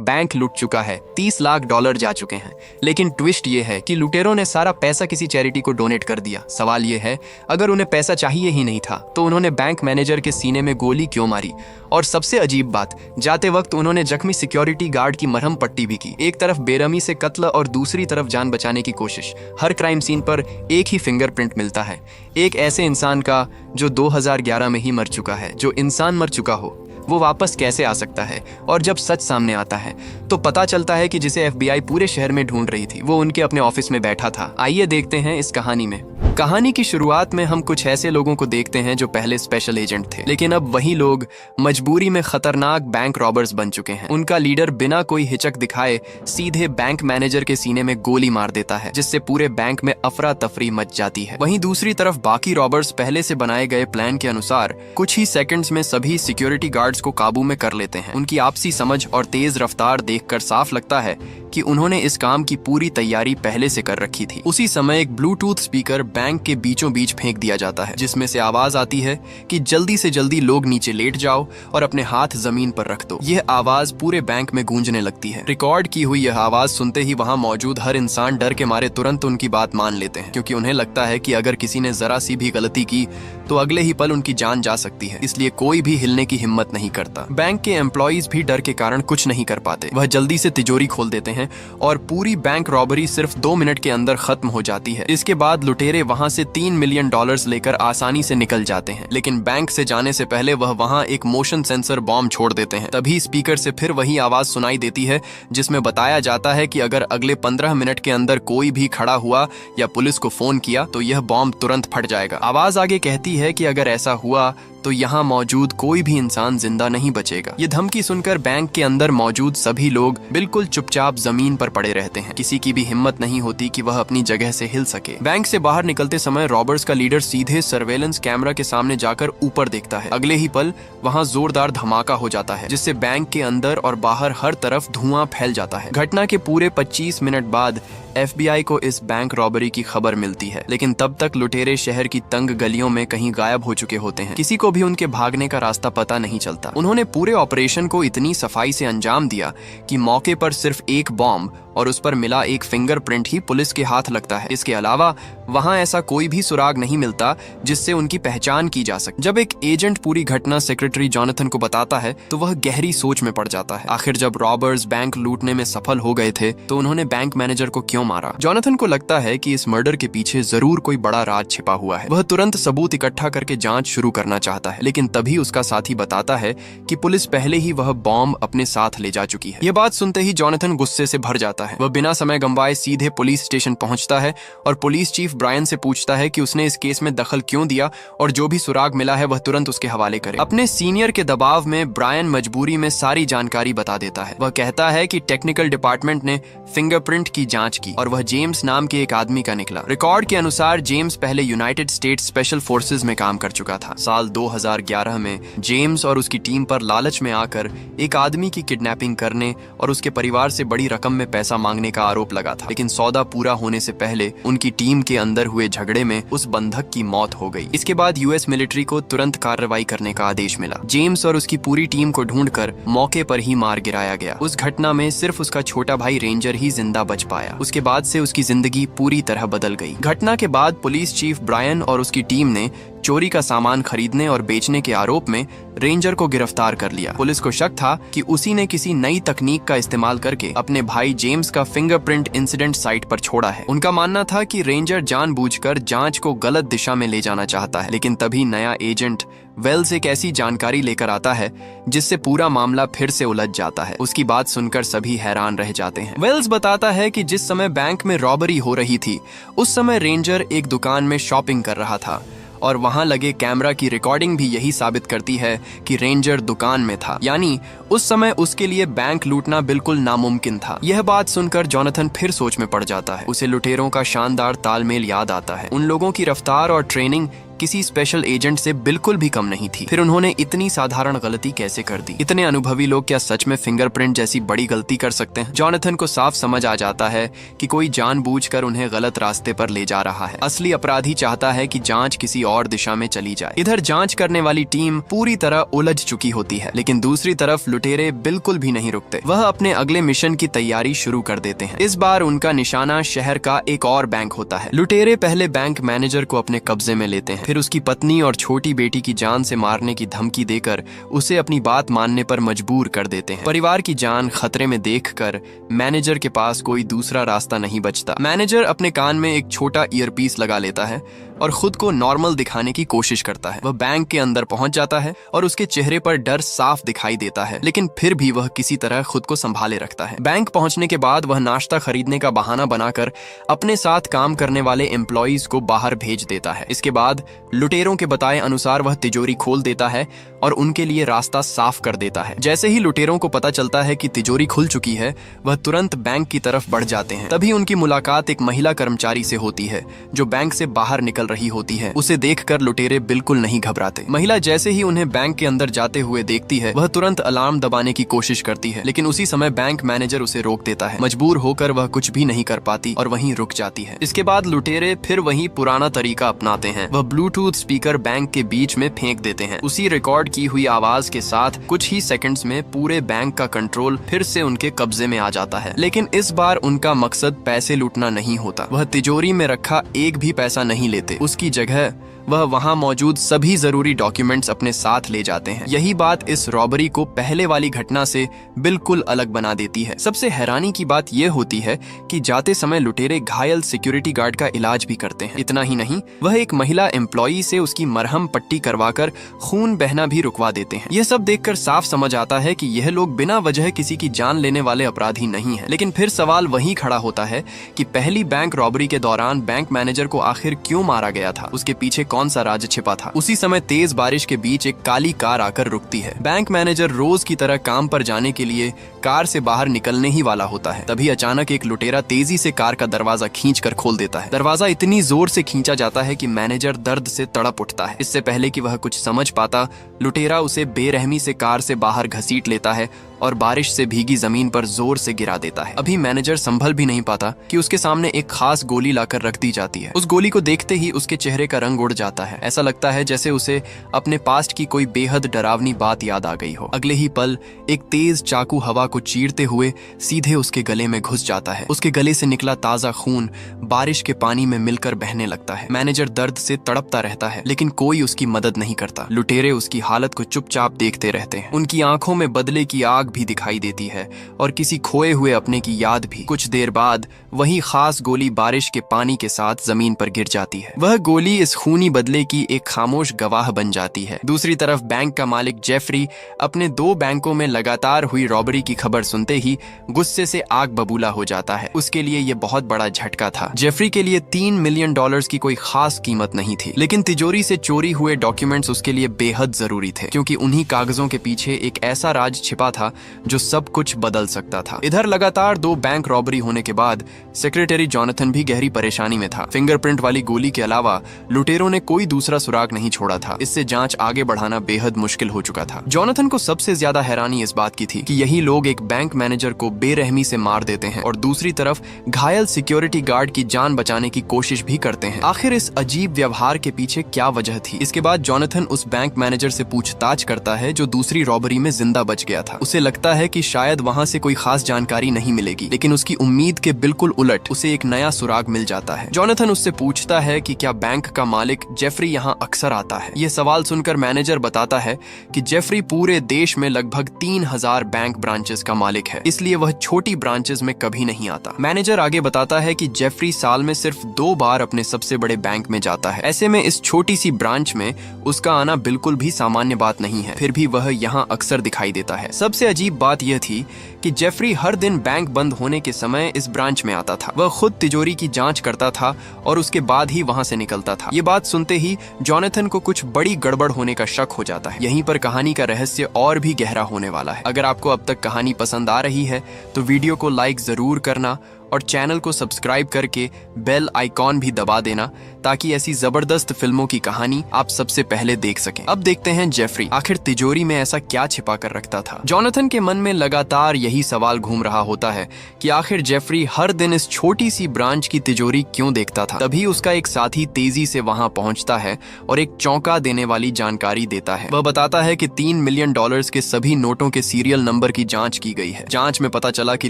Bank लूट चुका है, $30 लाख जा चुके हैं। लेकिन ट्विस्ट ये है कि लुटेरों ने सारा पैसा किसी चैरिटी को डोनेट कर दिया। सवाल ये है, अगर उन्हें पैसा चाहिए ही नहीं था तो उन्होंने बैंक मैनेजर के सीने में गोली क्यों मारी? और सबसे अजीब बात, जाते वक्त उन्होंने जख्मी सिक्योरिटी गार्ड की मरहम पट्टी भी की। एक तरफ बेरहमी से कत्ल और दूसरी तरफ जान बचाने की कोशिश। हर क्राइम सीन पर एक ही फिंगरप्रिंट मिलता है, एक ऐसे इंसान का जो 2011 में ही मर चुका है। जो इंसान मर चुका हो वो वापस कैसे आ सकता है? और जब सच सामने आता है तो पता चलता है कि जिसे FBI पूरे शहर में ढूंढ रही थी वो उनके अपने ऑफिस में बैठा था। आइए देखते हैं इस कहानी में। कहानी की शुरुआत में हम कुछ ऐसे लोगों को देखते हैं जो पहले स्पेशल एजेंट थे, लेकिन अब वही लोग मजबूरी में खतरनाक बैंक रॉबर्स बन चुके हैं। उनका लीडर बिना कोई हिचक दिखाए सीधे बैंक मैनेजर के सीने में गोली मार देता है, जिससे पूरे बैंक में अफरा तफरी मच जाती है। वहीं दूसरी तरफ बाकी रॉबर्स पहले से बनाए गए प्लान के अनुसार कुछ ही सेकंड्स में सभी सिक्योरिटी गार्ड्स को काबू में कर लेते हैं। उनकी आपसी समझ और तेज रफ्तार देखकर साफ लगता है कि उन्होंने इस काम की पूरी तैयारी पहले से कर रखी थी। उसी समय एक ब्लूटूथ स्पीकर बैंक के बीचों बीच फेंक दिया जाता है, जिसमें से आवाज आती है कि जल्दी से जल्दी लोग नीचे लेट जाओ और अपने हाथ जमीन पर रख दो। यह आवाज पूरे बैंक में गूंजने लगती है। रिकॉर्ड की हुई यह आवाज सुनते ही वहां मौजूद हर इंसान डर के मारे तुरंत उनकी बात मान लेते हैं, क्योंकि उन्हें लगता है कि अगर किसी ने जरा सी भी गलती की तो अगले ही पल उनकी जान जा सकती है। इसलिए कोई भी हिलने की हिम्मत नहीं करता। बैंक के एम्प्लॉइज भी डर के कारण कुछ नहीं कर पाते। वह जल्दी से तिजोरी खोल देते हैं और पूरी बैंक रॉबरी सिर्फ 2 मिनट के अंदर खत्म हो जाती है। इसके बाद लुटेरे वहां से $3 मिलियन लेकर आसानी से निकल जाते हैं, लेकिन बैंक से जाने से पहले वह वहां एक मोशन सेंसर बॉम्ब छोड़ देते हैं। तभी स्पीकर से फिर वही आवाज सुनाई देती है जिसमें बताया जाता है कि अगर अगले 15 मिनट के अंदर कोई भी खड़ा हुआ या पुलिस को फोन किया तो यह बॉम्ब तुरंत फट जाएगा। आवाज आगे कहती है कि अगर ऐसा हुआ तो यहाँ मौजूद कोई भी इंसान जिंदा नहीं बचेगा। ये धमकी सुनकर बैंक के अंदर मौजूद सभी लोग बिल्कुल चुपचाप जमीन पर पड़े रहते हैं। किसी की भी हिम्मत नहीं होती कि वह अपनी जगह से हिल सके। बैंक से बाहर निकलते समय रॉबर्स का लीडर सीधे सर्वेलेंस कैमरा के सामने जाकर ऊपर देखता है। अगले ही पल वहाँ जोरदार धमाका हो जाता है, जिससे बैंक के अंदर और बाहर हर तरफ धुआं फैल जाता है। घटना के पूरे 25 मिनट बाद FBI को इस बैंक रॉबरी की खबर मिलती है, लेकिन तब तक लुटेरे शहर की तंग गलियों में कहीं गायब हो चुके होते हैं। किसी को भी उनके भागने का रास्ता पता नहीं चलता। उन्होंने पूरे ऑपरेशन को इतनी सफाई से अंजाम दिया कि मौके पर सिर्फ एक बॉम्ब और उस पर मिला एक फिंगरप्रिंट ही पुलिस के हाथ लगता है। इसके अलावा वहां ऐसा कोई भी सुराग नहीं मिलता जिससे उनकी पहचान की जा सके। जब एक एजेंट पूरी घटना सेक्रेटरी जॉनथन को बताता है तो वह गहरी सोच में पड़ जाता है। आखिर जब रॉबर्स बैंक लूटने में सफल हो गए थे तो उन्होंने बैंक मैनेजर को क्यों मारा? जॉनथन को लगता है कि इस मर्डर के पीछे जरूर कोई बड़ा राज छिपा हुआ है। वह तुरंत सबूत इकट्ठा करके जांच शुरू करना चाहता है, लेकिन तभी उसका साथी बताता है कि पुलिस पहले ही वह बॉम्ब अपने साथ ले जा चुकी है। यह बात सुनते ही जॉनथन गुस्से से भर जाता है। वह बिना समय गंवाए सीधे पुलिस स्टेशन पहुंचता है और पुलिस चीफ ब्रायन से पूछता है कि उसने इस केस में दखल क्यों दिया और जो भी सुराग मिला है वह तुरंत उसके हवाले करे। अपने सीनियर के दबाव में ब्रायन मजबूरी में सारी जानकारी बता देता है। वह कहता है कि टेक्निकल डिपार्टमेंट ने फिंगरप्रिंट की जांच की और वह जेम्स नाम के एक आदमी का निकला। रिकॉर्ड के अनुसार जेम्स पहले यूनाइटेड स्टेट्स स्पेशल फोर्सेज में काम कर चुका था। साल 2011 में जेम्स और उसकी टीम पर लालच में आकर एक आदमी की किडनैपिंग करने और उसके परिवार से बड़ी रकम में पैसा मांगने का आरोप लगा था, लेकिन सौदा पूरा होने से पहले उनकी टीम के अंदर हुए झगड़े में उस बंधक की मौत हो गई। इसके बाद यूएस मिलिट्री को तुरंत कार्रवाई करने का आदेश मिला। जेम्स और उसकी पूरी टीम को ढूंढकर मौके पर ही मार गिराया गया। उस घटना में सिर्फ उसका छोटा भाई रेंजर ही जिंदा बच पाया। उसके बाद से उसकी जिंदगी पूरी तरह बदल गई। घटना के बाद पुलिस चीफ ब्रायन और उसकी टीम ने चोरी का सामान खरीदने और बेचने के आरोप में रेंजर को गिरफ्तार कर लिया। पुलिस को शक था कि उसी ने किसी नई तकनीक का इस्तेमाल करके अपने भाई जेम्स का फिंगरप्रिंट इंसिडेंट साइट पर छोड़ा है। उनका मानना था कि रेंजर जानबूझकर जांच को गलत दिशा में ले जाना चाहता है, लेकिन तभी नया एजेंट वेल्स एक ऐसी जानकारी लेकर आता है जिससे पूरा मामला फिर से उलझ जाता है। उसकी बात सुनकर सभी हैरान रह जाते हैं। वेल्स बताता है कि जिस समय बैंक में रॉबरी हो रही थी उस समय रेंजर एक दुकान में शॉपिंग कर रहा था और वहां लगे कैमरा की रिकॉर्डिंग भी यही साबित करती है कि रेंजर दुकान में था, यानी उस समय उसके लिए बैंक लूटना बिल्कुल नामुमकिन था। यह बात सुनकर जॉनथन फिर सोच में पड़ जाता है। उसे लुटेरों का शानदार तालमेल याद आता है। उन लोगों की रफ्तार और ट्रेनिंग किसी स्पेशल एजेंट से बिल्कुल भी कम नहीं थी। फिर उन्होंने इतनी साधारण गलती कैसे कर दी? इतने अनुभवी लोग क्या सच में फिंगरप्रिंट जैसी बड़ी गलती कर सकते हैं? जॉनथन को साफ समझ आ जाता है कि कोई जानबूझकर उन्हें गलत रास्ते पर ले जा रहा है। असली अपराधी चाहता है कि जांच किसी और दिशा में चली जाए। इधर जांच करने वाली टीम पूरी तरह उलझ चुकी होती है, लेकिन दूसरी तरफ लुटेरे बिल्कुल भी नहीं रुकते। वह अपने अगले मिशन की तैयारी शुरू कर देते हैं। इस बार उनका निशाना शहर का एक और बैंक होता है। लुटेरे पहले बैंक मैनेजर को अपने कब्जे में लेते हैं, फिर उसकी पत्नी और छोटी बेटी की जान से मारने की धमकी देकर उसे अपनी बात मानने पर मजबूर कर देते हैं। परिवार की जान खतरे में देखकर मैनेजर के पास कोई दूसरा रास्ता नहीं बचता। मैनेजर अपने कान में एक छोटा ईयरपीस लगा लेता है और खुद को नॉर्मल दिखाने की कोशिश करता है। वह बैंक के अंदर पहुंच जाता है और उसके चेहरे पर डर साफ दिखाई देता है, लेकिन फिर भी वह किसी तरह खुद को संभाले रखता है। बैंक पहुंचने के बाद वह नाश्ता खरीदने का बहाना बनाकर अपने साथ काम करने वाले एम्प्लॉइज को बाहर भेज देता है। इसके बाद लुटेरों के बताए अनुसार वह तिजोरी खोल देता है और उनके लिए रास्ता साफ कर देता है। जैसे ही लुटेरों को पता चलता है कि तिजोरी खुल चुकी है, वह तुरंत बैंक की तरफ बढ़ जाते हैं। तभी उनकी मुलाकात एक महिला कर्मचारी से होती है जो बैंक से बाहर निकल रही होती है। उसे देखकर लुटेरे बिल्कुल नहीं घबराते। महिला जैसे ही उन्हें बैंक के अंदर जाते हुए देखती है, वह तुरंत अलार्म दबाने की कोशिश करती है, लेकिन उसी समय बैंक मैनेजर उसे रोक देता है। मजबूर होकर वह कुछ भी नहीं कर पाती और वहीं रुक जाती है। इसके बाद लुटेरे फिर वही पुराना तरीका अपनाते हैं। वह ब्लूटूथ स्पीकर बैंक के बीच में फेंक देते हैं। उसी रिकॉर्ड की हुई आवाज के साथ कुछ ही सेकंड्स में पूरे बैंक का कंट्रोल फिर से उनके कब्जे में आ जाता है। लेकिन इस बार उनका मकसद पैसे लूटना नहीं होता। वह तिजोरी में रखा एक भी पैसा नहीं लेते। उसकी जगह वह वहां मौजूद सभी जरूरी डॉक्यूमेंट्स अपने साथ ले जाते हैं। यही बात इस रॉबरी को पहले वाली घटना से बिल्कुल अलग बना देती है। सबसे हैरानी की बात यह होती है कि जाते समय लुटेरे घायल सिक्योरिटी गार्ड का इलाज भी करते हैं। इतना ही नहीं, वह एक महिला एम्प्लॉई से उसकी मरहम पट्टी करवाकर खून बहना भी रुकवा देते हैं। यह सब देखकर साफ समझ आता है कि यह लोग बिना वजह किसी की जान लेने वाले अपराधी नहीं है। लेकिन फिर सवाल वही खड़ा होता है कि पहली बैंक रॉबरी के दौरान बैंक मैनेजर को आखिर क्यों मारा गया था? उसके पीछे कौन सा राज छिपा था? उसी समय तेज बारिश के बीच एक काली कार आकर रुकती है। बैंक मैनेजर रोज की तरह काम पर जाने के लिए कार से बाहर निकलने ही वाला होता है। तभी अचानक एक लुटेरा तेजी से कार का दरवाजा खींचकर खोल देता है। दरवाजा इतनी जोर से खींचा जाता है कि मैनेजर दर्द से तड़प उठता है। इससे पहले कि वह कुछ समझ पाता, लुटेरा उसे बेरहमी से कार से बाहर घसीट लेता है और बारिश से भीगी जमीन पर जोर से गिरा देता है। अभी मैनेजर संभल भी नहीं पाता कि उसके सामने एक खास गोली लाकर रख दी जाती है। उस गोली को देखते ही उसके चेहरे का रंग उड़ जाता है। ऐसा लगता है जैसे उसे अपने पास्ट की कोई बेहद डरावनी बात याद आ गई हो। अगले ही पल एक तेज चाकू हवा को चीरते हुए सीधे उसके गले में घुस जाता है। उसके गले से निकला ताजा खून बारिश के पानी में मिलकर बहने लगता है। मैनेजर दर्द से तड़पता रहता है, लेकिन कोई उसकी मदद नहीं करता। लुटेरे उसकी हालत को चुपचाप देखते रहते हैं। उनकी आंखों में बदले की आग भी दिखाई देती है और किसी खोए हुए अपने की याद भी। कुछ देर बाद वही खास गोली बारिश के पानी के साथ जमीन पर गिर जाती है। वह गोली इस खूनी बदले की एक खामोश गवाह बन जाती है। दूसरी तरफ बैंक का मालिक जेफरी अपने 2 बैंकों में लगातार हुई रॉबरी की खबर सुनते ही गुस्से से आग बबूला हो जाता है। उसके लिए यह बहुत बड़ा झटका था। जेफरी के लिए $3 मिलियन की कोई खास कीमत नहीं थी, लेकिन तिजोरी से चोरी हुए डॉक्यूमेंट्स उसके लिए बेहद जरूरी थे, क्योंकि उन्हीं कागजों के पीछे एक ऐसा राज छिपा था जो सब कुछ बदल सकता था। इधर लगातार 2 बैंक रॉबरी होने के बाद सेक्रेटरी जॉनथन भी गहरी परेशानी में था। फिंगरप्रिंट वाली गोली के अलावा लुटेरों ने कोई दूसरा सुराग नहीं छोड़ा था। इससे जांच आगे बढ़ाना बेहद मुश्किल हो चुका था। जॉनथन को सबसे ज्यादा हैरानी इस बात की थी कि यही लोग एक बैंक मैनेजर को बेरहमी से मार देते हैं और दूसरी तरफ घायल सिक्योरिटी गार्ड की जान बचाने की कोशिश भी करते हैं। आखिर इस अजीब व्यवहार के पीछे क्या वजह थी? इसके बाद जॉनथन उस बैंक मैनेजर से पूछताछ करता है जो दूसरी रॉबरी में जिंदा बच गया था। उसे लगता है कि शायद वहां से कोई खास जानकारी नहीं मिलेगी, लेकिन उसकी उम्मीद के बिल्कुल उलट उसे एक नया सुराग मिल जाता है। जॉनथन उससे पूछता है कि क्या बैंक का मालिक जेफरी यहाँ अक्सर आता है। यह सवाल सुनकर मैनेजर बताता है कि जेफरी पूरे देश में लगभग 3000 बैंक ब्रांचेस का मालिक है, इसलिए वह छोटी ब्रांचेस में कभी नहीं आता। मैनेजर आगे बताता है कि जेफरी साल में सिर्फ 2 बार अपने सबसे बड़े बैंक में जाता है। ऐसे में इस छोटी सी ब्रांच में उसका आना बिल्कुल भी सामान्य बात नहीं है, फिर भी वह यहाँ अक्सर दिखाई देता है। सबसे अजीब बात यह थी कि जेफरी हर दिन बैंक बंद होने के समय इस ब्रांच में आता था। वह खुद तिजोरी की जांच करता था और उसके बाद ही वहां से निकलता था। ये बात सुनते ही जॉनथन को कुछ बड़ी गड़बड़ होने का शक हो जाता है। यहीं पर कहानी का रहस्य और भी गहरा होने वाला है। अगर आपको अब तक कहानी पसंद आ रही है तो वीडियो को लाइक जरूर करना और चैनल को सब्सक्राइब करके बेल आइकॉन भी दबा देना ताकि ऐसी जबरदस्त फिल्मों की कहानी आप सबसे पहले देख सकें। अब देखते हैं जेफरी आखिर तिजोरी में ऐसा क्या छिपा कर रखता था। जोनाथन के मन में लगातार यही सवाल घूम रहा होता है कि आखिर जेफरी हर दिन इस छोटी सी ब्रांच की तिजोरी क्यों देखता था। तभी उसका एक साथी तेजी से वहां पहुंचता है और एक चौंका देने वाली जानकारी देता है। वह बताता है कि $3 मिलियन के सभी नोटों के सीरियल नंबर की जांच की गई है। जांच में पता चला कि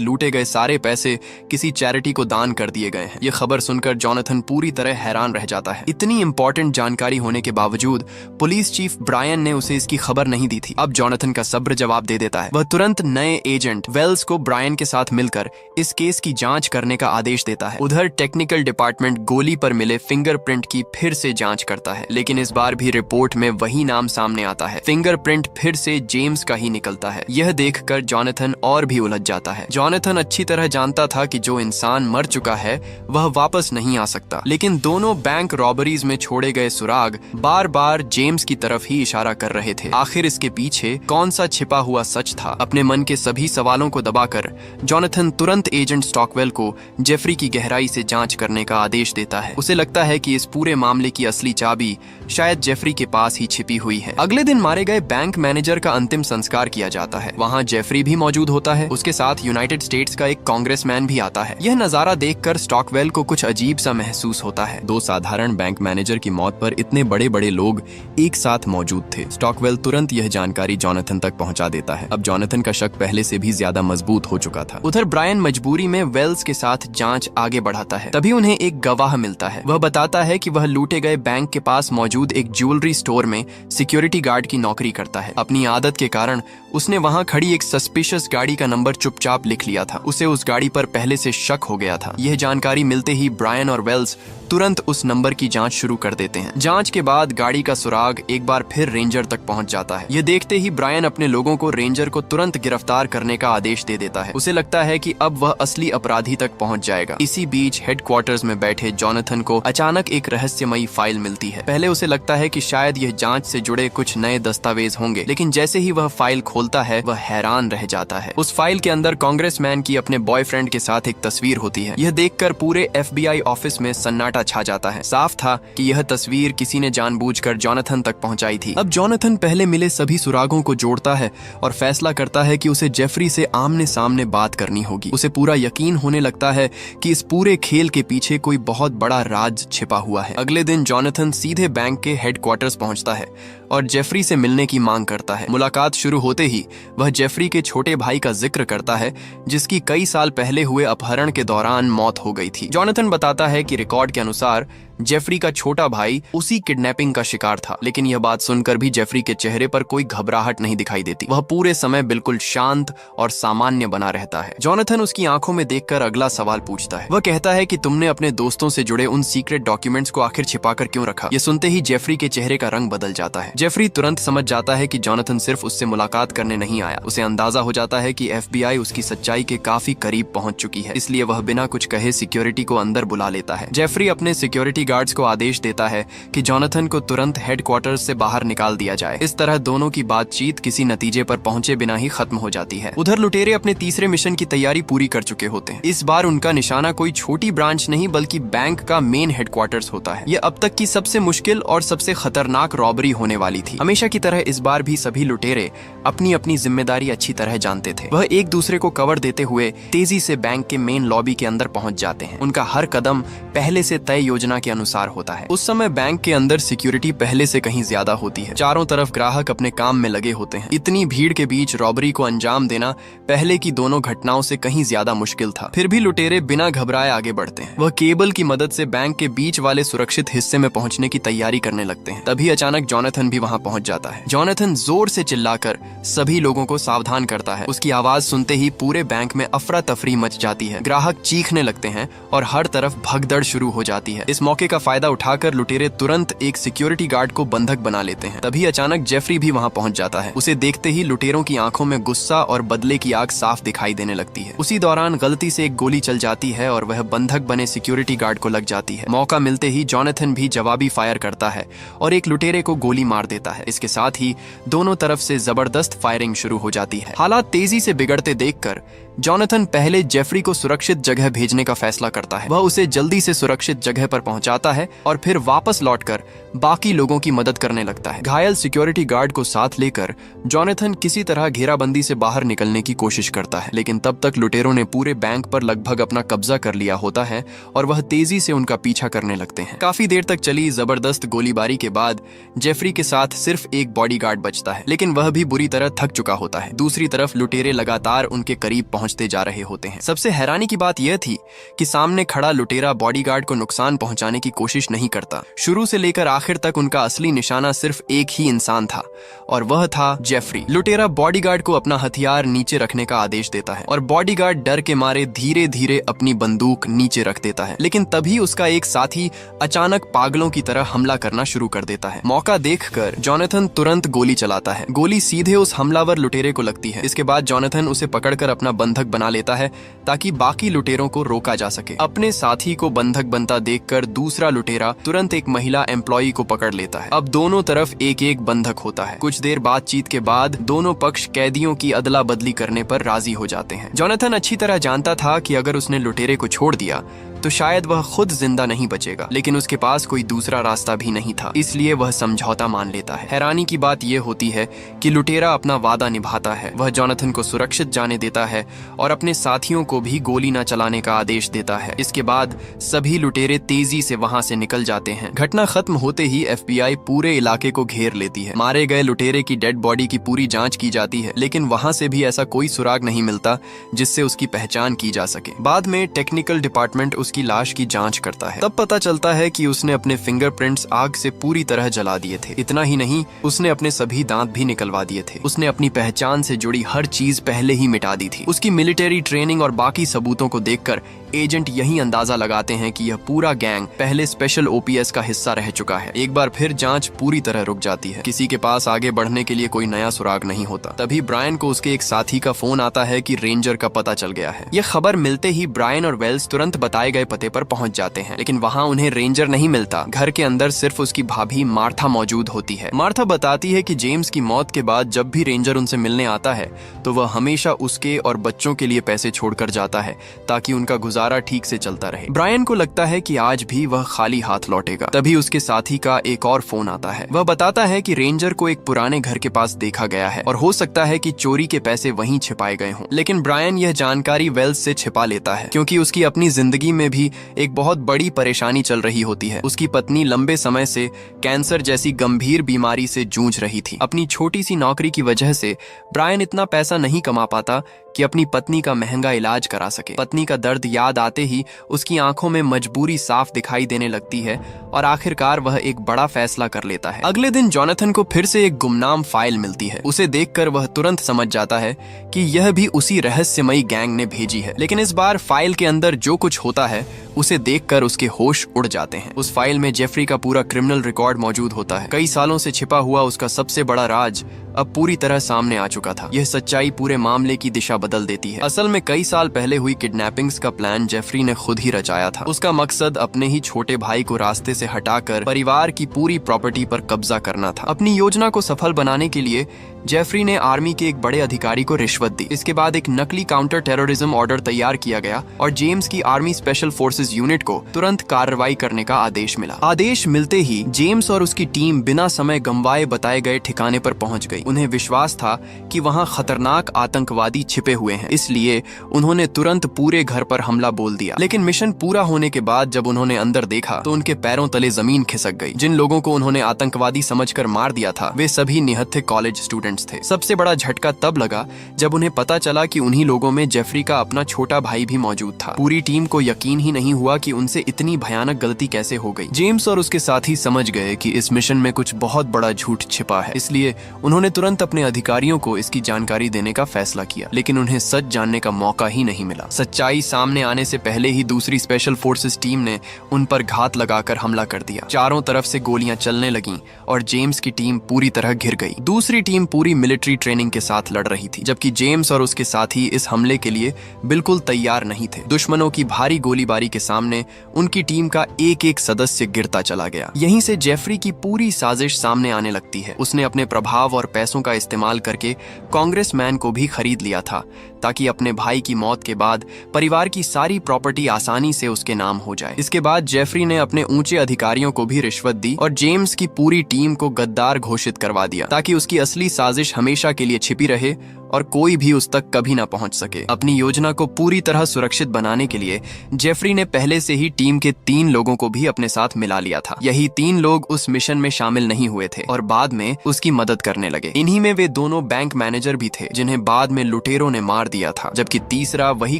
लूटे गए सारे पैसे किसी चैरिटी को दान कर दिए गए हैं। ये खबर सुनकर जोनाथन पूरी तरह हैरान रह जाता है। इतनी इंपॉर्टेंट जानकारी होने के बावजूद पुलिस चीफ ब्रायन ने उसे इसकी खबर नहीं दी थी। अब जोनाथन का सब्र जवाब दे देता है। वह तुरंत नए एजेंट वेल्स को ब्रायन के साथ मिलकर इस केस की जांच करने का आदेश देता है। उधर टेक्निकल डिपार्टमेंट गोली पर मिले फिंगरप्रिंट की फिर से जांच करता है, लेकिन इस बार भी रिपोर्ट में वही नाम सामने आता है। फिंगरप्रिंट फिर से जेम्स का ही निकलता है। यह देखकर जोनाथन और भी उलझ जाता है। जोनाथन अच्छी तरह जानता था कि जो इंसान मर चुका है वह वापस नहीं आ सकता, लेकिन दोनों बैंक रॉबरीज में छोड़े गए सुराग बार बार जेम्स की तरफ ही इशारा कर रहे थे। आखिर इसके पीछे कौन सा छिपा हुआ सच था? अपने मन के सभी सवालों को दबाकर जोनाथन तुरंत एजेंट स्टॉकवेल को जेफरी की गहराई से जांच करने का आदेश देता है। उसे लगता है कि इस पूरे मामले की असली चाबी शायद जेफरी के पास ही छिपी हुई है। अगले दिन मारे गए बैंक मैनेजर का अंतिम संस्कार किया जाता है। वहाँ जेफरी भी मौजूद होता है। उसके साथ यूनाइटेड स्टेट्स का एक कांग्रेसमैन भी आता है। यह नजारा देखकर स्टॉकवेल को कुछ अजीब सा महसूस होता है। दो साधारण बैंक मैनेजर की मौत पर इतने बड़े बड़े लोग एक साथ मौजूद थे। स्टॉकवेल तुरंत यह जानकारी जोनाथन तक पहुंचा देता है। अब जोनाथन का शक पहले से भी ज्यादा मजबूत हो चुका था। उधर ब्रायन मजबूरी में वेल्स के साथ जांच आगे बढ़ाता है। तभी उन्हें एक गवाह मिलता है। वह बताता है कि वह लूटे गए बैंक के पास मौजूद एक ज्वेलरी स्टोर में सिक्योरिटी गार्ड की नौकरी करता है। अपनी आदत के कारण उसने वहां खड़ी एक सस्पिशियस गाड़ी का नंबर चुपचाप लिख लिया था। उसे उस गाड़ी पर पहले से शक हो गया था। यह जानकारी मिलते ही ब्रायन और वेल्स तुरंत उस नंबर की जांच शुरू कर देते हैं। जांच के बाद गाड़ी का सुराग एक बार फिर रेंजर तक पहुंच जाता है। यह देखते ही ब्रायन अपने लोगों को रेंजर को तुरंत गिरफ्तार करने का आदेश दे देता है। उसे लगता है कि अब वह असली अपराधी तक पहुंच जाएगा। इसी बीच हेडक्वार्टर्स में बैठे जोनाथन को अचानक एक रहस्यमयी फाइल मिलती है। पहले उसे लगता है कि शायद यह जांच से जुड़े कुछ नए दस्तावेज होंगे, लेकिन जैसे ही वह फाइल खोलता है वह हैरान रह जाता है। उस फाइल के अंदर कांग्रेसमैन की अपने बॉयफ्रेंड के साथ एक तस्वीर होती है। यह देखकर पूरे FBI ऑफिस में सन्नाटा छा जाता है। साफ था कि यह तस्वीर किसी ने जानबूझकर जोनाथन तक पहुंचाई थी। अब जोनाथन पहले मिले सभी सुरागों को जोड़ता है और फैसला करता है कि उसे जेफरी से आमने सामने बात करनी होगी। उसे पूरा यकीन होने लगता है कि इस पूरे खेल के पीछे कोई बहुत बड़ा राज छिपा हुआ है। अगले दिन जोनाथन सीधे बैंक के हेडक्वार्टर्स पहुंचता है और जेफरी से मिलने की मांग करता है। मुलाकात शुरू होते ही वह जेफरी के छोटे भाई का जिक्र करता है जिसकी कई साल पहले हुए अपहरण के दौरान मौत हो गई थी। जोनाथन बताता है कि रिकॉर्ड के अनुसार जेफरी का छोटा भाई उसी किडनैपिंग का शिकार था, लेकिन यह बात सुनकर भी जेफरी के चेहरे पर कोई घबराहट नहीं दिखाई देती। वह पूरे समय बिल्कुल शांत और सामान्य बना रहता है। जोनाथन उसकी आंखों में देखकर अगला सवाल पूछता है। वह कहता है कि तुमने अपने दोस्तों से जुड़े उन सीक्रेट डॉक्यूमेंट्स को आखिर छिपाकर क्यों रखा? यह सुनते ही जेफरी के चेहरे का रंग बदल जाता है। जेफरी तुरंत समझ जाता है कि जोनाथन सिर्फ उससे मुलाकात करने नहीं आया। उसे अंदाजा हो जाता है कि FBI उसकी सच्चाई के काफी करीब पहुंच चुकी है, इसलिए वह बिना कुछ कहे सिक्योरिटी को अंदर बुला लेता है। जेफरी अपने सिक्योरिटी गार्ड्स को आदेश देता है कि जोनाथन को तुरंत हेडक्वार्टर्स से बाहर निकाल दिया जाए। इस तरह दोनों की बातचीत किसी नतीजे पर पहुंचे बिना ही खत्म हो जाती है। उधर लुटेरे अपने तीसरे मिशन की तैयारी पूरी कर चुके होते हैं। इस बार उनका निशाना कोई छोटी ब्रांच नहीं बल्कि बैंक का मेन हेडक्वार्टर्स होता है। यह अब तक की सबसे मुश्किल और सबसे खतरनाक रॉबरी होने वाली थी। हमेशा की तरह इस बार भी सभी लुटेरे अपनी अपनी जिम्मेदारी अच्छी तरह जानते थे। वह एक दूसरे को कवर देते हुए तेजी से बैंक के मेन लॉबी के अंदर पहुंच जाते हैं। उनका हर कदम पहले से तय योजना के अनुसार होता है। उस समय बैंक के अंदर सिक्योरिटी पहले से कहीं ज्यादा होती है। चारों तरफ ग्राहक अपने काम में लगे होते हैं। इतनी भीड़ के बीच रॉबरी को अंजाम देना पहले की दोनों घटनाओं से कहीं ज्यादा मुश्किल था। फिर भी लुटेरे बिना घबराए आगे बढ़ते हैं। वह केबल की मदद से बैंक के बीच वाले सुरक्षित हिस्से में पहुंचने की तैयारी करने लगते हैं। तभी अचानक जोनाथन भी वहां पहुंच जाता है। जोनाथन जोर से चिल्लाकर सभी लोगों को सावधान करता है। उसकी आवाज सुनते ही पूरे बैंक में अफरा तफरी मच जाती है। ग्राहक चीखने लगते हैं और हर तरफ भगदड़ शुरू हो जाती है। इस मौके का फायदा उठाकर लुटेरे तुरंत एक सिक्योरिटी गार्ड को बंधक बना लेते हैं। तभी अचानक जेफरी भी वहां पहुंच जाता है। उसे देखते ही लुटेरों की आंखों में गुस्सा और बदले की आग साफ दिखाई देने लगती है। उसी दौरान गलती से एक गोली चल जाती है और वह बंधक बने सिक्योरिटी गार्ड को लग जाती है। मौका मिलते ही जोनाथन भी जवाबी फायर करता है और एक लुटेरे को गोली मार देता है। इसके साथ ही दोनों तरफ से जबरदस्त फायरिंग शुरू हो जाती है। हालात तेजी से बिगड़ते देखकर जॉनथन पहले जेफरी को सुरक्षित जगह भेजने का फैसला करता है। वह उसे जल्दी से सुरक्षित जगह पर पहुंचाता है और फिर वापस लौटकर बाकी लोगों की मदद करने लगता है। घायल सिक्योरिटी गार्ड को साथ लेकर जॉनथन किसी तरह घेराबंदी से बाहर निकलने की कोशिश करता है, लेकिन तब तक लुटेरों ने पूरे बैंक पर लगभग अपना कब्जा कर लिया होता है और वह तेजी से उनका पीछा करने लगते हैं। काफी देर तक चली जबरदस्त गोलीबारी के बाद जेफरी के साथ सिर्फ एक बॉडीगार्ड बचता है, लेकिन वह भी बुरी तरह थक चुका होता है। दूसरी तरफ लुटेरे लगातार उनके करीब पहुंचते जा रहे होते हैं। सबसे हैरानी की बात यह थी कि सामने खड़ा लुटेरा बॉडीगार्ड को नुकसान पहुंचाने की कोशिश नहीं करता। शुरू से लेकर आखिर तक उनका असली निशाना सिर्फ एक ही इंसान था और वह था जेफरी। लुटेरा बॉडीगार्ड को अपना हथियार नीचे रखने का आदेश देता है और बॉडीगार्ड डर के मारे धीरे धीरे अपनी बंदूक नीचे रख देता है, लेकिन तभी उसका एक साथी अचानक पागलों की तरह हमला करना शुरू कर देता है। मौका देखकर जॉनथन तुरंत गोली चलाता है। गोली सीधे उस हमलावर लुटेरे को लगती है। इसके बाद जॉनथन उसे पकड़कर अपना बंधक बना लेता है ताकि बाकी लुटेरों को रोका जा सके। अपने साथी को बंधक बनता देखकर दूसरा लुटेरा तुरंत एक महिला एम्प्लॉई को पकड़ लेता है। अब दोनों तरफ एक एक बंधक होता है। कुछ देर बातचीत के बाद दोनों पक्ष कैदियों की अदला बदली करने पर राजी हो जाते हैं। जॉनथन अच्छी तरह जानता था कि अगर उसने लुटेरे को छोड़ दिया तो शायद वह खुद जिंदा नहीं बचेगा, लेकिन उसके पास कोई दूसरा रास्ता भी नहीं था, इसलिए वह समझौता मान लेता है। हैरानी की बात यह होती है कि लुटेरा अपना वादा निभाता है। वह जॉनथन को सुरक्षित जाने देता है और अपने साथियों को भी गोली न चलाने का आदेश देता है। इसके बाद सभी लुटेरे तेजी से वहां से निकल जाते हैं। घटना खत्म होते ही FBI पूरे इलाके को घेर लेती है। मारे गए लुटेरे की डेड बॉडी की पूरी जांच की जाती है, लेकिन वहां से भी ऐसा कोई सुराग नहीं मिलता जिससे उसकी पहचान की जा सके। बाद में टेक्निकल डिपार्टमेंट की लाश की जांच करता है। तब पता चलता है कि उसने अपने फिंगरप्रिंट्स आग से पूरी तरह जला दिए थे। इतना ही नहीं, उसने अपने सभी दांत भी निकलवा दिए थे। उसने अपनी पहचान से जुड़ी हर चीज पहले ही मिटा दी थी। उसकी मिलिट्री ट्रेनिंग और बाकी सबूतों को देखकर एजेंट यही अंदाजा लगाते हैं कि यह पूरा गैंग पहले स्पेशल OPS का हिस्सा रह चुका है। एक बार फिर जांच पूरी तरह रुक जाती है। किसी के पास आगे बढ़ने के लिए कोई नया सुराग नहीं होता। तभी ब्रायन को उसके एक साथी का फोन आता है कि रेंजर का पता चल गया है। यह खबर मिलते ही ब्रायन और वेल्स तुरंत बताए गए पते पर पहुंच जाते हैं, लेकिन वहां उन्हें रेंजर नहीं मिलता। घर के अंदर सिर्फ उसकी भाभी मार्था मौजूद होती है। मार्था बताती है कि जेम्स की मौत के बाद जब भी रेंजर उनसे मिलने आता है तो वह हमेशा उसके और बच्चों के लिए पैसे छोड़कर जाता है ताकि उनका गुजारा ठीक से चलता रहे। ब्रायन को लगता है कि आज भी वह खाली हाथ लौटेगा। तभी उसके साथी का एक और फोन आता है। वह बताता है कि रेंजर को एक पुराने घर के पास देखा गया है और हो सकता है कि चोरी के पैसे वहीं छिपाए गए हों। लेकिन ब्रायन यह जानकारी वेल्स से छिपा लेता है क्योंकि उसकी अपनी जिंदगी में भी एक बहुत बड़ी परेशानी चल रही होती है। उसकी पत्नी लंबे समय से कैंसर जैसी गंभीर बीमारी से जूझ रही थी। अपनी छोटी सी नौकरी की वजह से ब्रायन इतना पैसा नहीं कमा पाता कि अपनी पत्नी का महंगा इलाज करा सके। पत्नी का दर्द याद आते ही उसकी आंखों में मजबूरी साफ दिखाई देने लगती है और आखिरकार वह एक बड़ा फैसला कर लेता है। अगले दिन जॉनथन को फिर से एक गुमनाम फाइल मिलती है। उसे देखकर वह तुरंत समझ जाता है कि यह भी उसी रहस्यमयी गैंग ने भेजी है, लेकिन इस बार फाइल के अंदर जो कुछ होता है उसे देखकर उसके होश उड़ जाते हैं। उस फाइल में जेफरी का पूरा क्रिमिनल रिकॉर्ड मौजूद होता है। कई सालों से छिपा हुआ उसका सबसे बड़ा राज अब पूरी तरह सामने आ चुका था। यह सच्चाई पूरे मामले की दिशा बदल देती है। असल में कई साल पहले हुई किडनैपिंग्स का प्लान जेफरी ने खुद ही रचाया था। उसका मकसद अपने ही छोटे भाई को रास्ते से हटाकर परिवार की पूरी प्रॉपर्टी पर कब्जा करना था। अपनी योजना को सफल बनाने के लिए जेफरी ने आर्मी के एक बड़े अधिकारी को रिश्वत दी। इसके बाद एक नकली काउंटर टेररिज्म ऑर्डर तैयार किया गया और जेम्स की आर्मी स्पेशल फोर्सेस यूनिट को तुरंत कार्रवाई करने का आदेश मिला। आदेश मिलते ही जेम्स और उसकी टीम बिना समय गंवाए बताए गए ठिकाने पर पहुंच गई। उन्हें विश्वास था कि वहां खतरनाक आतंकवादी छिपे हुए हैं, इसलिए उन्होंने तुरंत पूरे घर पर हमला बोल दिया। लेकिन मिशन पूरा होने के बाद जब उन्होंने अंदर देखा तो उनके पैरों तले जमीन खिसक गई। जिन लोगों को उन्होंने आतंकवादी समझकर मार दिया था वे सभी निहत्थे कॉलेज स्टूडेंट्स थे। सबसे बड़ा झटका तब लगा जब उन्हें पता चला कि उन्हीं लोगों में जेफरी का अपना छोटा भाई भी मौजूद था। पूरी टीम को यकीन ही नहीं हुआ कि उनसे इतनी भयानक गलती कैसे हो गई। जेम्स और उसके साथी समझ गए कि इस मिशन में कुछ बहुत बड़ा झूठ छिपा है, इसलिए उन्होंने तुरंत अपने अधिकारियों को इसकी जानकारी देने का फैसला किया, लेकिन उन्हें सच जानने का मौका ही नहीं मिला। सच्चाई सामने आने से पहले ही दूसरी स्पेशल फोर्सेस टीम ने उन पर घात लगाकर हमला कर दिया। चारों तरफ से गोलियां चलने लगीं और जेम्स की टीम पूरी तरह घिर गई। दूसरी टीम पूरी मिलिट्री ट्रेनिंग के साथ लड़ रही थी, जबकि जेम्स और उसके साथी इस हमले के लिए बिल्कुल तैयार नहीं थे। दुश्मनों की भारी गोलीबारी के सामने उनकी टीम का एक एक सदस्य गिरता चला गया। यहीं से जेफरी की पूरी साजिश सामने आने लगती है। उसने अपने प्रभाव और पैसों का इस्तेमाल करके कांग्रेसमैन को भी खरीद लिया था ताकि अपने भाई की मौत के बाद परिवार की सारी प्रॉपर्टी आसानी से उसके नाम हो जाए। इसके बाद जेफरी ने अपने ऊंचे अधिकारियों को भी रिश्वत दी और जेम्स की पूरी टीम को गद्दार घोषित करवा दिया ताकि उसकी असली साजिश हमेशा के लिए छिपी रहे और कोई भी उस तक कभी ना पहुंच सके। अपनी योजना को पूरी तरह सुरक्षित बनाने के लिए जेफरी ने पहले से ही टीम के 3 लोगों को भी अपने साथ मिला लिया था। यही 3 लोग उस मिशन में शामिल नहीं हुए थे और बाद में उसकी मदद करने लगे। इन्हीं में वे दोनों बैंक मैनेजर भी थे जिन्हें बाद में लुटेरों ने मार दिया था, जबकि तीसरा वही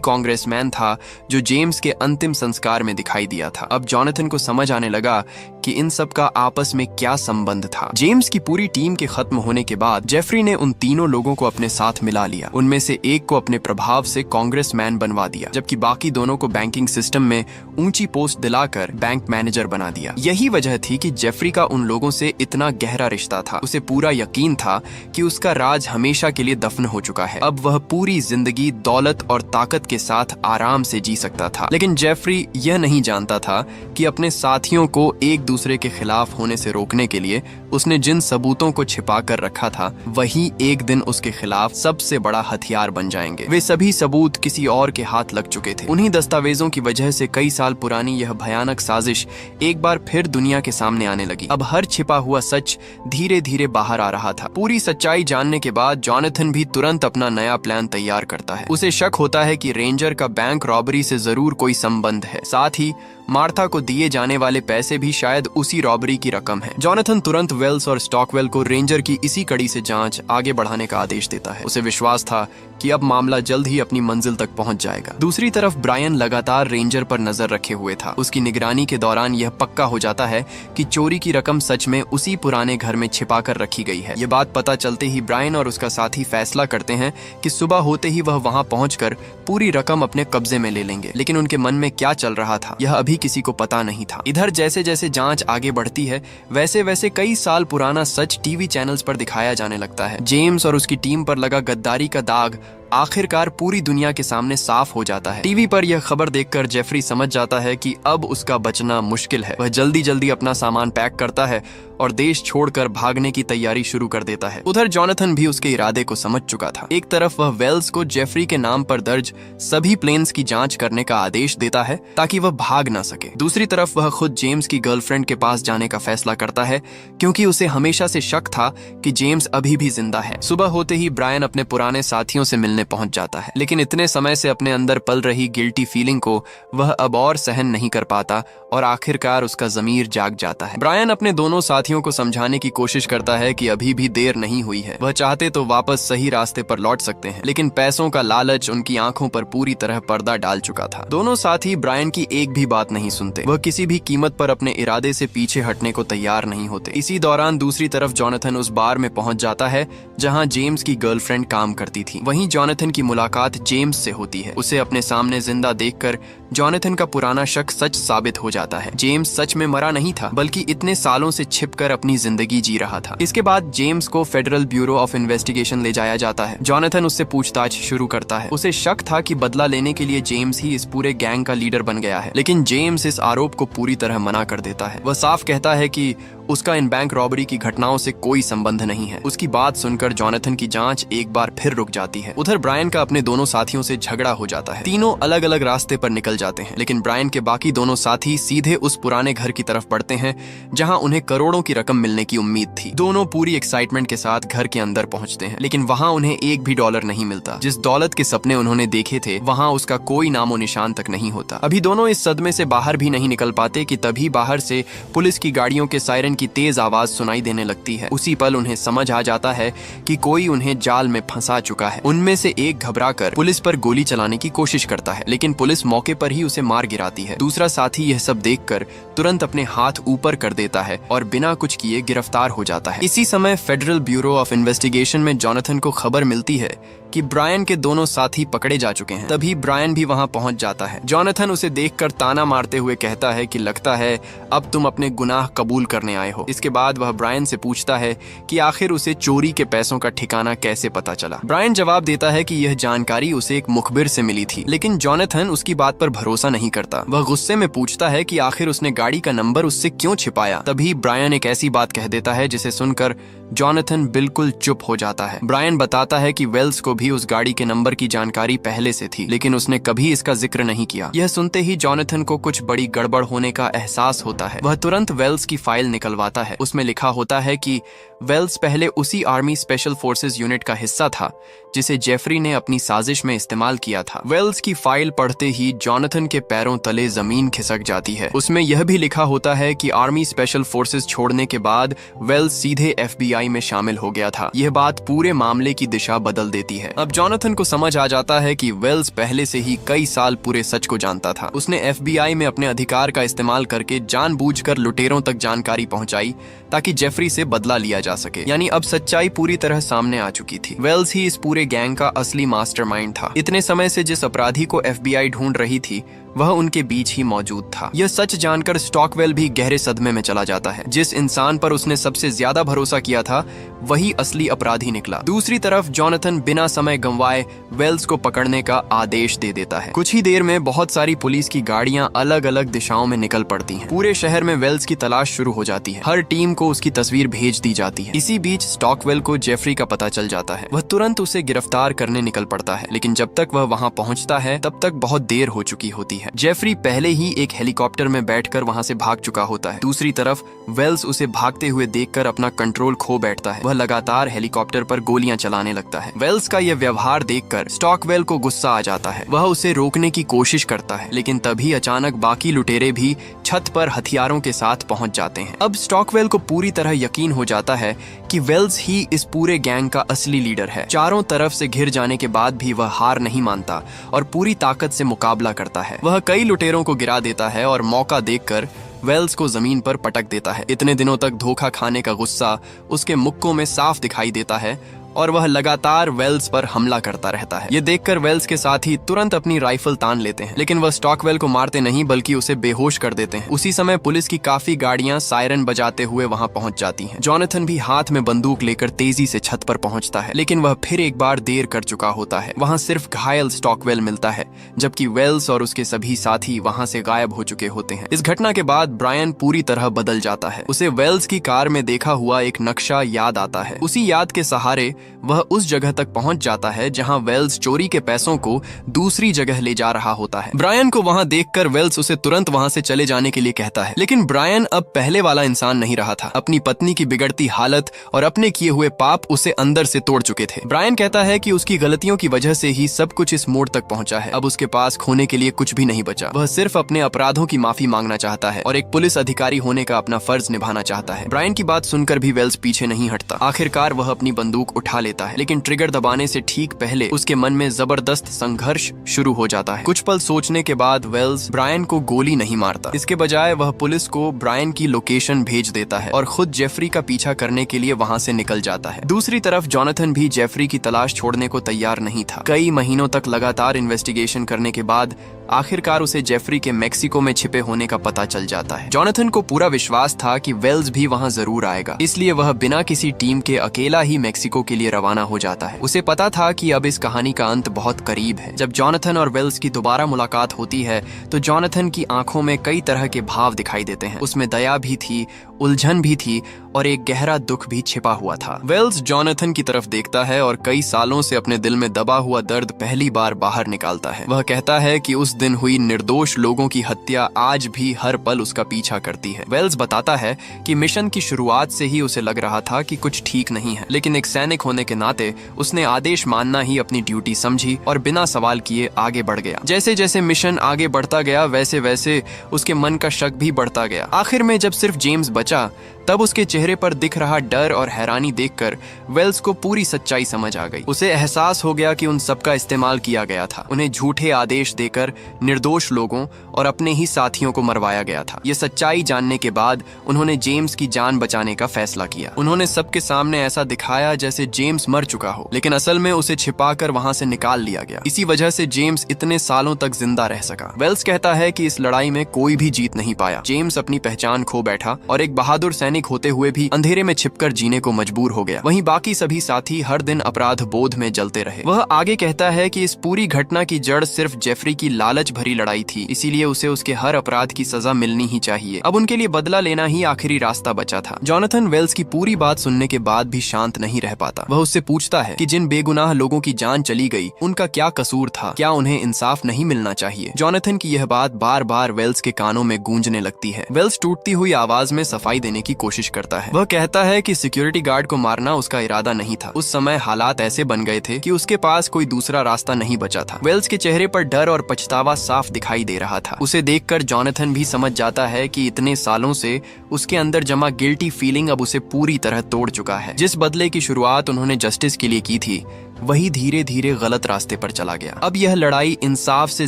कांग्रेसमैन था जो जेम्स के अंतिम संस्कार में दिखाई दिया था। अब जॉनथन को समझ आने लगा कि इन सब का आपस में क्या संबंध था। जेम्स की पूरी टीम के खत्म होने के बाद जेफरी ने उन तीनों लोगों को अपने साथ मिला लिया। उनमें से एक को अपने प्रभाव से कांग्रेसमैन बनवा दिया, जबकि बाकी दोनों को बैंकिंग सिस्टम में ऊंची पोस्ट दिलाकर बैंक मैनेजर बना दिया। यही वजह थी कि जेफरी का उन लोगों से इतना गहरा रिश्ता था। उसे पूरा यकीन था कि उसका राज हमेशा के लिए दफन हो चुका है। अब वह पूरी जिंदगी दौलत और ताकत के साथ आराम से जी सकता था। लेकिन जेफरी यह नहीं जानता था कि अपने साथियों को एक दूसरे के खिलाफ होने से रोकने के लिए उसने जिन सबूतों को छिपा कर रखा था वही एक दिन उसके खिलाफ सबसे बड़ा हथियार बन जाएंगे। वे सभी सबूत किसी और के हाथ लग चुके थे। उन्हीं दस्तावेजों की वजह से कई साल पुरानी यह भयानक साजिश एक बार फिर दुनिया के सामने आने लगी। अब हर छिपा हुआ सच धीरे धीरे बाहर आ रहा था। पूरी सच्चाई जानने के बाद जॉनथन भी तुरंत अपना नया प्लान तैयार करता है। उसे शक होता है कि रेंजर का बैंक रॉबरी से जरूर कोई संबंध है। साथ ही मार्था को दिए जाने वाले पैसे भी शायद उसी रॉबरी की रकम है। जॉनथन तुरंत वेल्स और स्टॉकवेल को रेंजर की इसी कड़ी से जांच आगे बढ़ाने का आदेश देता है। उसे विश्वास था कि अब मामला जल्द ही अपनी मंजिल तक पहुंच जाएगा। दूसरी तरफ ब्रायन लगातार रेंजर पर नजर रखे हुए था। उसकी निगरानी के दौरान यह पक्का हो जाता है कि चोरी की रकम सच में उसी पुराने घर में छिपा कर रखी गई है। ये बात पता चलते ही ब्रायन और उसका साथी फैसला करते हैं कि सुबह होते ही वह वहां पहुंचकर पूरी रकम अपने कब्जे में ले लेंगे। लेकिन उनके मन में क्या चल रहा था यह अभी किसी को पता नहीं था। इधर जैसे जैसे जांच आगे बढ़ती है वैसे वैसे कई साल पुराना सच टीवी चैनल्स पर दिखाया जाने लगता है। जेम्स और उसकी टीम पर लगा गद्दारी का दाग आखिरकार पूरी दुनिया के सामने साफ हो जाता है। टीवी पर यह खबर देखकर जेफरी समझ जाता है कि अब उसका बचना मुश्किल है। वह जल्दी जल्दी अपना सामान पैक करता है और देश छोड़कर भागने की तैयारी शुरू कर देता है। उधर जॉनथन भी उसके इरादे को समझ चुका था। एक तरफ वह वेल्स को जेफरी के नाम पर दर्ज सभी प्लेन्स की जांच करने का आदेश देता है ताकि वह भाग ना सके। दूसरी तरफ वह खुद जेम्स की गर्लफ्रेंड के पास जाने का फैसला करता है क्योंकि उसे हमेशा से शक था कि जेम्स अभी भी जिंदा है। सुबह होते ही ब्रायन अपने पुराने साथियों से मिलने पहुंच जाता है, लेकिन इतने समय से अपने अंदर पल रही गिल्टी फीलिंग को वह अब और सहन नहीं कर पाता और आखिरकार उसका ज़मीर जाग जाता है। ब्रायन अपने दोनों साथियों को समझाने की कोशिश करता है कि अभी भी देर नहीं हुई है। वह चाहते तो वापस सही रास्ते पर लौट सकते हैं, लेकिन पैसों का लालच उनकी आंखों पर पूरी तरह पर्दा डाल चुका था। दोनों साथी ब्रायन की एक भी बात नहीं सुनते। वह किसी भी कीमत पर अपने इरादे से पीछे हटने को तैयार नहीं होते। इसी दौरान दूसरी तरफ जॉनथन उस बार में पहुंच जाता है जहां जेम्स की गर्लफ्रेंड काम करती थी। वहीं जॉनथन की मुलाकात जेम्स से होती है। उसे अपने सामने जिंदा देखकर जॉनथन का पुराना शक सच साबित हो जाता है। जेम्स सच में मरा नहीं था, बल्कि इतने सालों से छिपकर अपनी जिंदगी जी रहा था। इसके बाद जेम्स को फेडरल ब्यूरो ऑफ इन्वेस्टिगेशन ले जाया जाता है। जॉनथन उससे पूछताछ शुरू करता है। उसे शक था कि बदला लेने के लिए जेम्स ही इस पूरे गैंग का लीडर बन गया है, लेकिन जेम्स इस आरोप को पूरी तरह मना कर देता है। वह साफ कहता है कि उसका इन बैंक रॉबरी की घटनाओं से कोई संबंध नहीं है। उसकी बात सुनकर जॉनथन की जांच एक बार फिर रुक जाती है। उधर ब्रायन का अपने दोनों साथियों से झगड़ा हो जाता है। तीनों अलग अलग रास्ते पर निकल जाते हैं, लेकिन ब्रायन के बाकी दोनों साथी सीधे उस पुराने घर की तरफ बढ़ते हैं जहां उन्हें करोड़ों की रकम मिलने की उम्मीद थी। दोनों पूरी एक्साइटमेंट के साथ घर के अंदर पहुंचते हैं, लेकिन वहां उन्हें एक भी डॉलर नहीं मिलता। जिस दौलत के सपने उन्होंने देखे थे वहां उसका कोई नामो निशान तक नहीं होता। अभी दोनों इस सदमे से बाहर भी नहीं निकल पाते कि तभी बाहर से पुलिस की गाड़ियों के सायरन की तेज आवाज सुनाई देने लगती है। उसी पल उन्हें समझ आ जाता है कि कोई उन्हें जाल में फंसा चुका है। उनमें से एक घबराकर पुलिस पर गोली चलाने की कोशिश करता है, लेकिन पुलिस मौके पर ही उसे मार गिराती है। दूसरा साथी यह सब देखकर तुरंत अपने हाथ ऊपर कर देता है और बिना कुछ किए गिरफ्तार हो जाता है। इसी समय फेडरल ब्यूरो ऑफ इन्वेस्टिगेशन में जॉनथन को खबर मिलती है कि ब्रायन के दोनों साथी पकड़े जा चुके हैं। तभी ब्रायन भी वहां पहुंच जाता है। जॉनथन उसे देखकर ताना मारते हुए कहता है कि लगता है अब तुम अपने गुनाह कबूल करने आए हो। इसके बाद वह ब्रायन से पूछता है कि आखिर उसे चोरी के पैसों का ठिकाना कैसे पता चला। ब्रायन जवाब देता है कि यह जानकारी उसे एक मुखबिर से मिली थी, लेकिन जॉनथन उसकी बात पर भरोसा नहीं करता। वह गुस्से में पूछता है कि आखिर उसने गाड़ी का नंबर उससे क्यों छिपाया। तभी ब्रायन एक ऐसी बात कह देता है जिसे सुनकर जॉनथन बिल्कुल चुप हो जाता है। ब्रायन बताता है कि वेल्स को भी उस गाड़ी के नंबर की जानकारी पहले से थी, लेकिन उसने कभी इसका जिक्र नहीं किया। यह सुनते ही जॉनथन को कुछ बड़ी गड़बड़ होने का एहसास होता है। वह तुरंत वेल्स की फाइल निकलवाता है। उसमें लिखा होता है कि वेल्स पहले उसी आर्मी स्पेशल फोर्सेस यूनिट का हिस्सा था जिसे जेफरी ने अपनी साजिश में इस्तेमाल किया था। वेल्स की फाइल पढ़ते ही जॉनथन के पैरों तले जमीन खिसक जाती है। उसमें यह भी लिखा होता है कि आर्मी स्पेशल फोर्सेस छोड़ने के बाद वेल्स सीधे FBI में शामिल हो गया था। यह बात पूरे मामले की दिशा बदल देती है। अब जॉनथन को समझ आ जाता है कि वेल्स पहले से ही कई साल पूरे सच को जानता था। उसने FBI में अपने अधिकार का इस्तेमाल करके जानबूझकर लुटेरों तक जानकारी पहुंचाई ताकि जेफरी से बदला लिया जा सके। यानी अब सच्चाई पूरी तरह सामने आ चुकी थी। वेल्स ही इस पूरे गैंग का असली मास्टरमाइंड था। इतने समय से जिस अपराधी को FBI ढूंढ रही थी वह उनके बीच ही मौजूद था। यह सच जानकर स्टॉकवेल भी गहरे सदमे में चला जाता है। जिस इंसान पर उसने सबसे ज्यादा भरोसा किया था वही असली अपराधी निकला। दूसरी तरफ जॉनथन बिना समय गंवाए वेल्स को पकड़ने का आदेश दे देता है। कुछ ही देर में बहुत सारी पुलिस की गाड़ियां अलग अलग दिशाओं में निकल पड़ती हैं। पूरे शहर में वेल्स की तलाश शुरू हो जाती है। हर टीम को उसकी तस्वीर भेज दी जाती है। इसी बीच स्टॉकवेल को जेफरी का पता चल जाता है। वह तुरंत उसे गिरफ्तार करने निकल पड़ता है, लेकिन जब तक वह वहां पहुंचता है तब तक बहुत देर हो चुकी होती है। जेफरी पहले ही एक हेलीकॉप्टर में बैठकर वहां से भाग चुका होता है। दूसरी तरफ वेल्स उसे भागते हुए देखकर अपना कंट्रोल खो बैठता है। वह लगातार हेलीकॉप्टर पर गोलियां चलाने लगता है। वेल्स का यह व्यवहार देखकर स्टॉकवेल को गुस्सा आ जाता है। वह उसे रोकने की कोशिश करता है, लेकिन तभी अचानक बाकी लुटेरे भी छत पर हथियारों के साथ पहुंच जाते हैं। अब स्टॉकवेल को पूरी तरह यकीन हो जाता है कि वेल्स ही इस पूरे गैंग का असली लीडर है। चारों तरफ से घिर जाने के बाद भी वह हार नहीं मानता और पूरी ताकत से मुकाबला करता है। वह कई लुटेरों को गिरा देता है और मौका देखकर वेल्स को जमीन पर पटक देता है। इतने दिनों तक धोखा खाने का गुस्सा उसके मुक्कों में साफ दिखाई देता है और वह लगातार वेल्स पर हमला करता रहता है। ये देखकर वेल्स के साथी तुरंत अपनी राइफल तान लेते हैं, लेकिन वह स्टॉकवेल को मारते नहीं बल्कि उसे बेहोश कर देते हैं। उसी समय पुलिस की काफी गाड़ियां सायरन बजाते हुए वहां पहुंच जाती हैं। जॉनथन भी हाथ में बंदूक लेकर तेजी से छत पर पहुंचता है, लेकिन वह फिर एक बार देर कर चुका होता है। वहां सिर्फ घायल स्टॉकवेल मिलता है, जबकि वेल्स और उसके सभी साथी वहां से गायब हो चुके होते हैं। इस घटना के बाद ब्रायन पूरी तरह बदल जाता है। उसे वेल्स की कार में देखा हुआ एक नक्शा याद आता है। उसी याद के सहारे वह उस जगह तक पहुंच जाता है जहां वेल्स चोरी के पैसों को दूसरी जगह ले जा रहा होता है। ब्रायन को वहां देखकर वेल्स उसे तुरंत वहां से चले जाने के लिए कहता है, लेकिन ब्रायन अब पहले वाला इंसान नहीं रहा था। अपनी पत्नी की बिगड़ती हालत और अपने किए हुए पाप उसे अंदर से तोड़ चुके थे। ब्रायन कहता है कि उसकी गलतियों की वजह से ही सब कुछ इस मोड़ तक पहुंचा है। अब उसके पास खोने के लिए कुछ भी नहीं बचा। वह सिर्फ अपने अपराधों की माफी मांगना चाहता है और एक पुलिस अधिकारी होने का अपना फर्ज निभाना चाहता है। ब्रायन की बात सुनकर भी वेल्स पीछे नहीं हटता। आखिरकार वह अपनी बंदूक उठा लेता है, लेकिन ट्रिगर दबाने से ठीक पहले उसके मन में जबरदस्त संघर्ष शुरू हो जाता है। कुछ पल सोचने के बाद वेल्स ब्रायन को गोली नहीं मारता। इसके बजाय वह पुलिस को ब्रायन की लोकेशन भेज देता है और खुद जेफरी का पीछा करने के लिए वहां से निकल जाता है। दूसरी तरफ जॉनथन भी जेफरी की तलाश छोड़ने को तैयार नहीं था। कई महीनों तक लगातार इन्वेस्टिगेशन करने के बाद आखिरकार उसे जेफरी के मेक्सिको में छिपे होने का पता चल जाता है। जॉनथन को पूरा विश्वास था कि वेल्स भी वहां जरूर आएगा, इसलिए वह बिना किसी टीम के अकेला ही मेक्सिको के लिए रवाना हो जाता है। उसे पता था कि अब इस कहानी का अंत बहुत करीब है। जब जॉनथन और वेल्स की दोबारा मुलाकात होती है तो जॉनथन की आंखों में कई तरह के भाव दिखाई देते हैं। उसमें दया भी थी, उलझन भी थी और एक गहरा दुख भी छिपा हुआ था। वेल्स जॉनथन की तरफ देखता है और कई सालों से अपने दिल में दबा हुआ दर्द पहली बार बाहर निकालता है। वह कहता है कि उस दिन हुई निर्दोष लोगों की हत्या आज भी हर पल उसका पीछा करती है। वेल्स बताता है कि मिशन की शुरुआत से ही उसे लग रहा था कि कुछ ठीक नहीं है, लेकिन एक सैनिक होने के नाते उसने आदेश मानना ही अपनी ड्यूटी समझी और बिना सवाल किए आगे बढ़ गया। जैसे जैसे मिशन आगे बढ़ता गया वैसे वैसे उसके मन का शक भी बढ़ता गया। आखिर में जब सिर्फ जेम्स बचा तब उसके चेहरे पर दिख रहा डर और हैरानी देखकर वेल्स को पूरी सच्चाई समझ आ गई। उसे एहसास हो गया कि उन सबका इस्तेमाल किया गया था। उन्हें झूठे आदेश देकर निर्दोष लोगों और अपने ही साथियों को मरवाया गया था। ये सच्चाई जानने के बाद उन्होंने जेम्स की जान बचाने का फैसला किया। उन्होंने सबके सामने ऐसा दिखाया जैसे जेम्स मर चुका हो, लेकिन असल में उसे छिपाकर वहां से निकाल लिया गया। इसी वजह से जेम्स इतने सालों तक जिंदा रह सका। वेल्स कहता है कि इस लड़ाई में कोई भी जीत नहीं पाया। जेम्स अपनी पहचान खो बैठा और एक बहादुर सैनिक होते हुए भी अंधेरे में छिपकर जीने को मजबूर हो गया। वहीं बाकी सभी साथी हर दिन अपराध बोध में जलते रहे। वह आगे कहता है कि इस पूरी घटना की जड़ सिर्फ जेफरी की लालच भरी लड़ाई थी, इसीलिए उसे उसके हर अपराध की सजा मिलनी ही चाहिए। अब उनके लिए बदला लेना ही आखिरी रास्ता बचा था। जॉनथन वेल्स की पूरी बात सुनने के बाद भी शांत नहीं रह पाता। वह उससे पूछता है कि जिन बेगुनाह लोगों की जान चली गई उनका क्या कसूर था, क्या उन्हें इंसाफ नहीं मिलना चाहिए। जॉनथन की यह बात बार बार वेल्स के कानों में गूंजने लगती है। वेल्स टूटती हुई आवाज में सफाई देने की कोशिश करता है। वह कहता है कि सिक्योरिटी गार्ड को मारना उसका इरादा नहीं था। उस समय हालात ऐसे बन गए थे कि उसके पास कोई दूसरा रास्ता नहीं बचा था। वेल्स के चेहरे पर डर और पछतावा साफ दिखाई दे रहा था। उसे देखकर जॉनथन भी समझ जाता है कि इतने सालों से उसके अंदर जमा गिल्टी फीलिंग अब उसे पूरी तरह तोड़ चुका है। जिस बदले की शुरुआत उन्होंने जस्टिस के लिए की थी, वही धीरे धीरे गलत रास्ते पर चला गया। अब यह लड़ाई इंसाफ से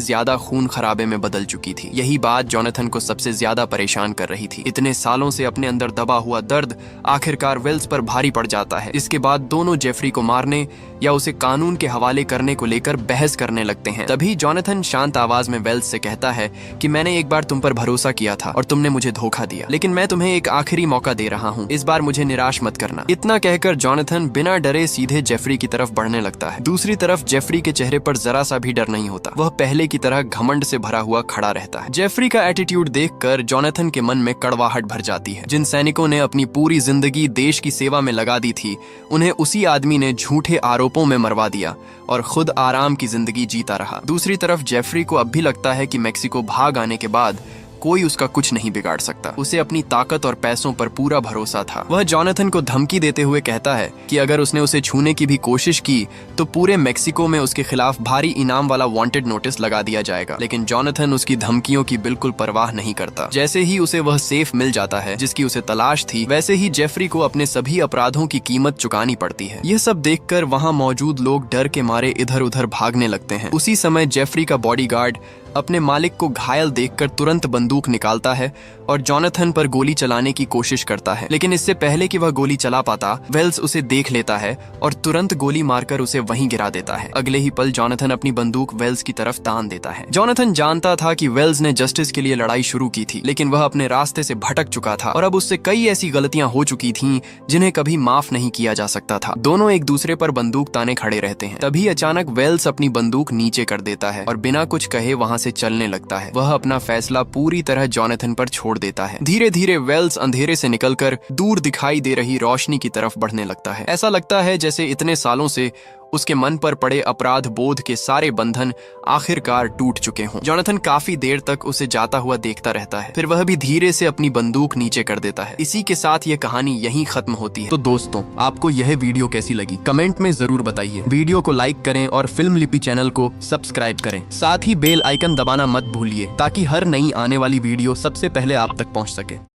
ज्यादा खून खराबे में बदल चुकी थी। यही बात जॉनथन को सबसे ज्यादा परेशान कर रही थी। इतने सालों से अपने अंदर दबा हुआ दर्द आखिरकार वेल्स पर भारी पड़ जाता है। इसके बाद दोनों जेफरी को मारने या उसे कानून के हवाले करने को लेकर बहस करने लगते हैं। तभी जॉनथन शांत आवाज में वेल्स से कहता है कि मैंने एक बार तुम पर भरोसा किया था और तुमने मुझे धोखा दिया, लेकिन मैं तुम्हें एक आखिरी मौका दे रहा हूँ। इस बार मुझे निराश मत करना। इतना कहकर जॉनथन बिना डरे सीधे जेफरी की तरफ बढ़ने लगता है। दूसरी तरफ जेफरी के चेहरे पर जरा सा भी डर नहीं होता। वह पहले की तरह घमंड से भरा हुआ खड़ा रहता है। जेफरी का एटीट्यूड देखकर जॉनथन के मन में कड़वाहट भर जाती है। जिन सैनिकों ने अपनी पूरी जिंदगी देश की सेवा में लगा दी थी, उन्हें उसी आदमी ने झूठे आरोपों में मरवा दिया और खुद आराम की जिंदगी जीता रहा। दूसरी तरफ जेफरी को अब भी लगता है कि मेक्सिको भाग आने के बाद कोई उसका कुछ नहीं बिगाड़ सकता। उसे अपनी ताकत और पैसों पर पूरा भरोसा था। वह जॉनथन को धमकी देते हुए कहता है कि अगर उसने उसे छूने की भी कोशिश की तो पूरे मेक्सिको में उसके खिलाफ भारी इनाम वाला वांटेड नोटिस लगा दिया जाएगा। लेकिन जॉनथन उसकी धमकियों की बिल्कुल परवाह नहीं करता। जैसे ही उसे वह सेफ मिल जाता है जिसकी उसे तलाश थी, वैसे ही जेफरी को अपने सभी अपराधों की कीमत चुकानी पड़ती है। यह सब देखकर वहां मौजूद लोग डर के मारे इधर उधर भागने लगते हैं। उसी समय जेफरी का बॉडीगार्ड अपने मालिक को घायल देखकर तुरंत बंदूक निकालता है और जॉनथन पर गोली चलाने की कोशिश करता है। लेकिन इससे पहले कि वह गोली चला पाता, वेल्स उसे देख लेता है और तुरंत गोली मारकर उसे वहीं गिरा देता है। अगले ही पल जॉनथन अपनी बंदूक वेल्स की तरफ तान देता है। जॉनथन जानता था कि वेल्स ने जस्टिस के लिए लड़ाई शुरू की थी, लेकिन वह अपने रास्ते से भटक चुका था और अब उससे कई ऐसी गलतियां हो चुकी थीं जिन्हें कभी माफ नहीं किया जा सकता था। दोनों एक दूसरे पर बंदूक ताने खड़े रहते हैं। तभी अचानक वेल्स अपनी बंदूक नीचे कर देता है और बिना कुछ कहे वहां से चलने लगता है। वह अपना फैसला पूरी तरह जॉनथन पर छोड़ देता है। धीरे धीरे वेल्स अंधेरे से निकलकर दूर दिखाई दे रही रोशनी की तरफ बढ़ने लगता है। ऐसा लगता है जैसे इतने सालों से उसके मन पर पड़े अपराध बोध के सारे बंधन आखिरकार टूट चुके हों। जॉनथन काफी देर तक उसे जाता हुआ देखता रहता है, फिर वह भी धीरे से अपनी बंदूक नीचे कर देता है। इसी के साथ यह कहानी यहीं खत्म होती है। तो दोस्तों, आपको यह वीडियो कैसी लगी कमेंट में जरूर बताइए। वीडियो को लाइक करें और फिल्म लिपि चैनल को सब्सक्राइब करें। साथ ही बेल आइकन दबाना मत भूलिए ताकि हर नई आने वाली वीडियो सबसे पहले आप तक पहुंच सके।